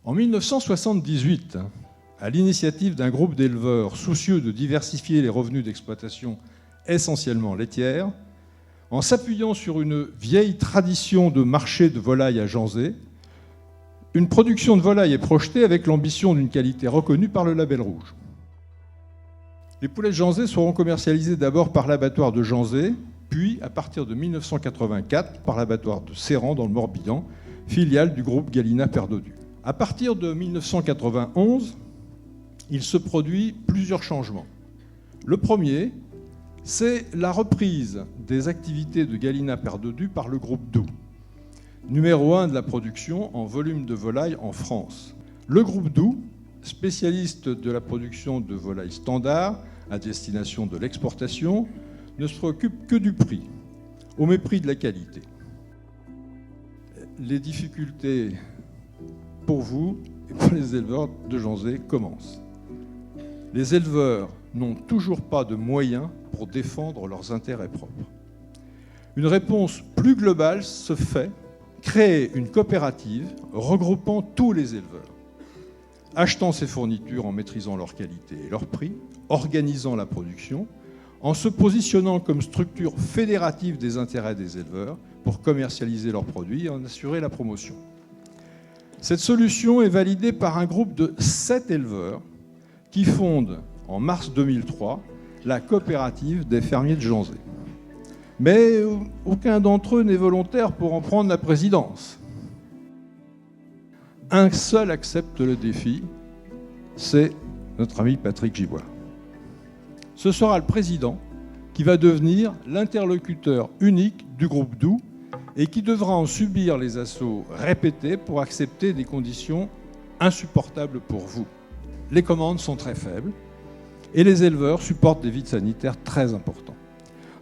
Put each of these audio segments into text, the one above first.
En 1978, à l'initiative d'un groupe d'éleveurs soucieux de diversifier les revenus d'exploitation essentiellement laitière, en s'appuyant sur une vieille tradition de marché de volailles à Janzé, une production de volailles est projetée avec l'ambition d'une qualité reconnue par le label rouge. Les poulets de Janzé seront commercialisés d'abord par l'abattoir de Janzé, puis, à partir de 1984, par l'abattoir de Serran dans le Morbihan, filiale du groupe Galina Père Dodu. À partir de 1991, il se produit plusieurs changements. Le premier, c'est la reprise des activités de Galina Père Dodu par le groupe Doux, numéro 1 de la production en volume de volailles en France. Le groupe Doux, spécialiste de la production de volailles standards à destination de l'exportation, ne se préoccupe que du prix, au mépris de la qualité. Les difficultés pour vous et pour les éleveurs de Janzé commencent. Les éleveurs n'ont toujours pas de moyens pour défendre leurs intérêts propres. Une réponse plus globale se fait, créer une coopérative regroupant tous les éleveurs, achetant ces fournitures en maîtrisant leur qualité et leur prix, organisant la production, en se positionnant comme structure fédérative des intérêts des éleveurs pour commercialiser leurs produits et en assurer la promotion. Cette solution est validée par un groupe de 7 éleveurs qui fondent en mars 2003 la coopérative des fermiers de Janzé. Mais aucun d'entre eux n'est volontaire pour en prendre la présidence. Un seul accepte le défi, c'est notre ami Patrick Gibois. Ce sera le président qui va devenir l'interlocuteur unique du groupe Doux et qui devra en subir les assauts répétés pour accepter des conditions insupportables pour vous. Les commandes sont très faibles et les éleveurs supportent des vides sanitaires très importants.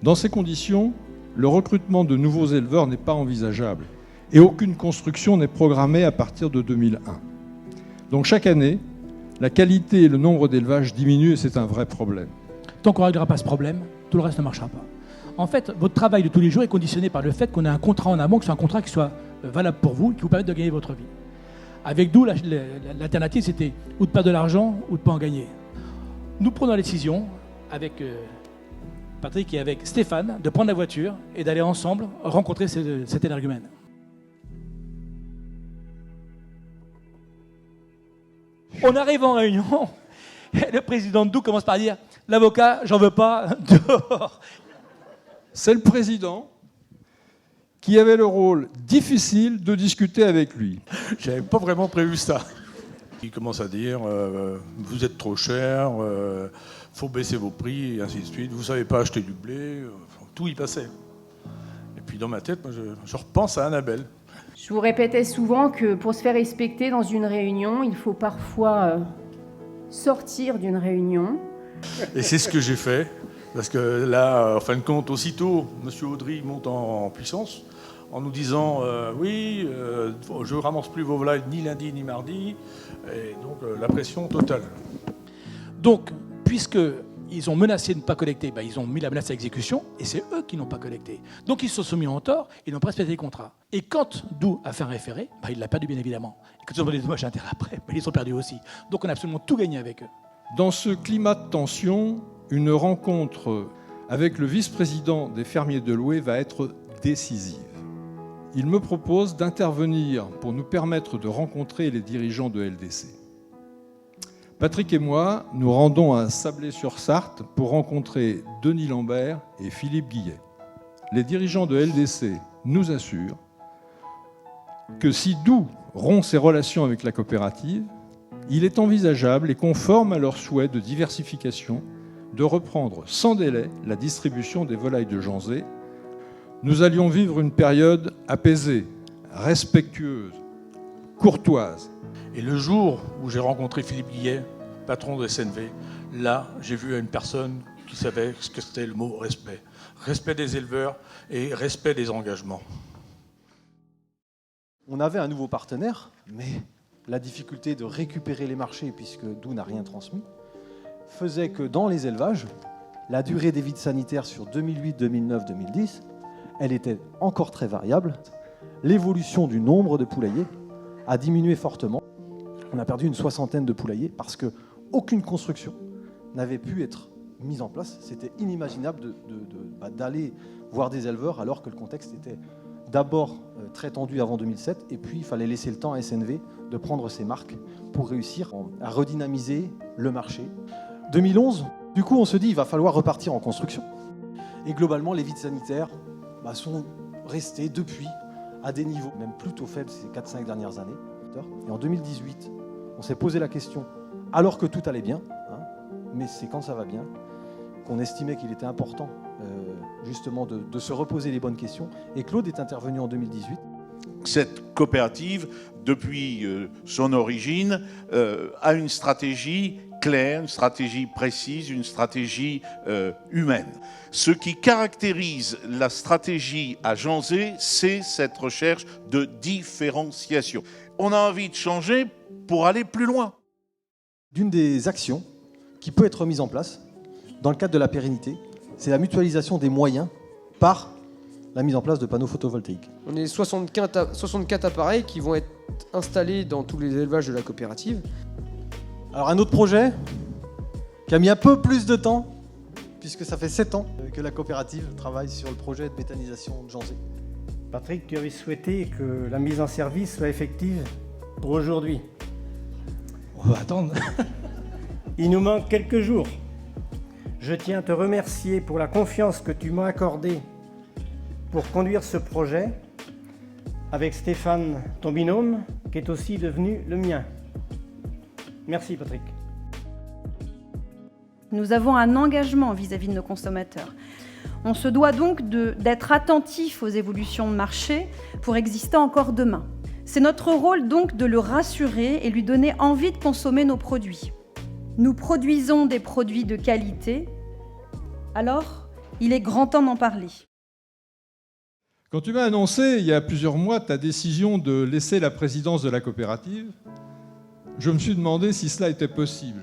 Dans ces conditions, le recrutement de nouveaux éleveurs n'est pas envisageable et aucune construction n'est programmée à partir de 2001. Donc chaque année, la qualité et le nombre d'élevages diminuent et c'est un vrai problème. Tant qu'on ne réglera pas ce problème, tout le reste ne marchera pas. En fait, votre travail de tous les jours est conditionné par le fait qu'on ait un contrat en amont, que ce soit un contrat qui soit valable pour vous, qui vous permette de gagner votre vie. Avec nous, l'alternative, c'était ou de perdre de l'argent ou de ne pas en gagner. Nous prenons la décision, avec Patrick et avec Stéphane, de prendre la voiture et d'aller ensemble rencontrer cet énergumène. On arrive en réunion, et le président de Doux commence par dire « L'avocat, j'en veux pas, dehors !» C'est le président qui avait le rôle difficile de discuter avec lui. J'avais pas vraiment prévu ça. Il commence à dire vous êtes trop cher, faut baisser vos prix, et ainsi de suite. Vous savez pas acheter du blé, tout y passait. Et puis dans ma tête, moi, je repense à Annabelle. Je vous répétais souvent que pour se faire respecter dans une réunion, il faut parfois sortir d'une réunion. Et c'est ce que j'ai fait. Parce que là, en fin de compte, aussitôt, M. Audry monte en puissance en nous disant oui, je ne ramasse plus vos volailles ni lundi ni mardi. Et donc, la pression totale. Donc, puisqu'ils ont menacé de ne pas collecter, ils ont mis la menace à exécution et c'est eux qui n'ont pas collecté. Donc, ils se sont mis en tort et n'ont pas respecté les contrats. Et quand Doux a fait un référé, il l'a perdu bien évidemment. Et quand ils ont donné des dommages intérêts après, ils sont perdus aussi. Donc, on a absolument tout gagné avec eux. Dans ce climat de tension, une rencontre avec le vice-président des fermiers de Loué va être décisive. Il me propose d'intervenir pour nous permettre de rencontrer les dirigeants de LDC. Patrick et moi nous rendons à Sablé-sur-Sarthe pour rencontrer Denis Lambert et Philippe Guillet. Les dirigeants de LDC nous assurent que si Doux rompt ses relations avec la coopérative, il est envisageable et conforme à leur souhait de diversification de reprendre sans délai la distribution des volailles de Janzé. Nous allions vivre une période apaisée, respectueuse, courtoise. Et le jour où j'ai rencontré Philippe Guillet, patron de SNV, là, j'ai vu une personne qui savait ce que c'était le mot respect. Respect des éleveurs et respect des engagements. On avait un nouveau partenaire, mais la difficulté de récupérer les marchés, puisque Doux n'a rien transmis, faisait que dans les élevages, la durée des vides sanitaires sur 2008, 2009, 2010, elle était encore très variable. L'évolution du nombre de poulaillers a diminué fortement. On a perdu une 60aine de poulaillers parce qu'aucune construction n'avait pu être mise en place. C'était inimaginable d'aller voir des éleveurs alors que le contexte était d'abord très tendu avant 2007 et puis il fallait laisser le temps à SNV de prendre ses marques pour réussir à redynamiser le marché. 2011, du coup on se dit il va falloir repartir en construction. Et globalement les vides sanitaires sont restés depuis à des niveaux même plutôt faibles ces 4-5 dernières années. Et en 2018, on s'est posé la question, alors que tout allait bien, mais c'est quand ça va bien, qu'on estimait qu'il était important justement de se reposer les bonnes questions. Et Claude est intervenu en 2018. Cette coopérative, depuis son origine, a une stratégie claire, une stratégie précise, une stratégie humaine. Ce qui caractérise la stratégie à Janzé, c'est cette recherche de différenciation. On a envie de changer pour aller plus loin. D'une des actions qui peut être mise en place dans le cadre de la pérennité, c'est la mutualisation des moyens par la mise en place de panneaux photovoltaïques. On est 64 appareils qui vont être installés dans tous les élevages de la coopérative. Alors un autre projet qui a mis un peu plus de temps, puisque ça fait 7 ans que la coopérative travaille sur le projet de méthanisation de Janzé. Patrick, tu avais souhaité que la mise en service soit effective pour aujourd'hui. On va attendre. Il nous manque quelques jours. Je tiens à te remercier pour la confiance que tu m'as accordée pour conduire ce projet avec Stéphane, ton binôme, qui est aussi devenu le mien. Merci Patrick. Nous avons un engagement vis-à-vis de nos consommateurs. On se doit donc d'être attentif aux évolutions de marché pour exister encore demain. C'est notre rôle donc de le rassurer et lui donner envie de consommer nos produits. Nous produisons des produits de qualité, alors il est grand temps d'en parler. Quand tu m'as annoncé il y a plusieurs mois ta décision de laisser la présidence de la coopérative, je me suis demandé si cela était possible,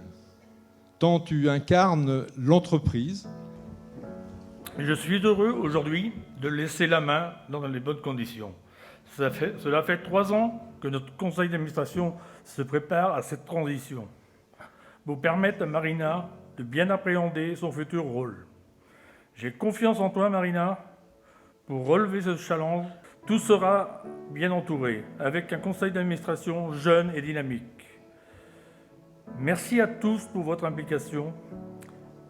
tant tu incarnes l'entreprise. Je suis heureux aujourd'hui de laisser la main dans les bonnes conditions. Cela fait 3 ans que notre conseil d'administration se prépare à cette transition pour permettre à Marina de bien appréhender son futur rôle. J'ai confiance en toi, Marina, pour relever ce challenge. Tout sera bien entouré, avec un conseil d'administration jeune et dynamique. Merci à tous pour votre implication,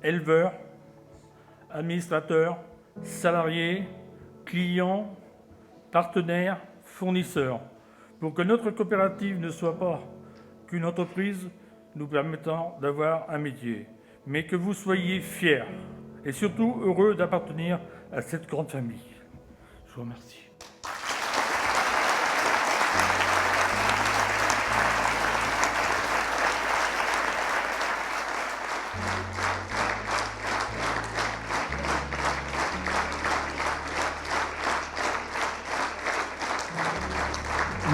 éleveurs, administrateurs, salariés, clients, partenaires, fournisseurs, pour que notre coopérative ne soit pas qu'une entreprise nous permettant d'avoir un métier, mais que vous soyez fiers et surtout heureux d'appartenir à cette grande famille. Je vous remercie.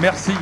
Merci.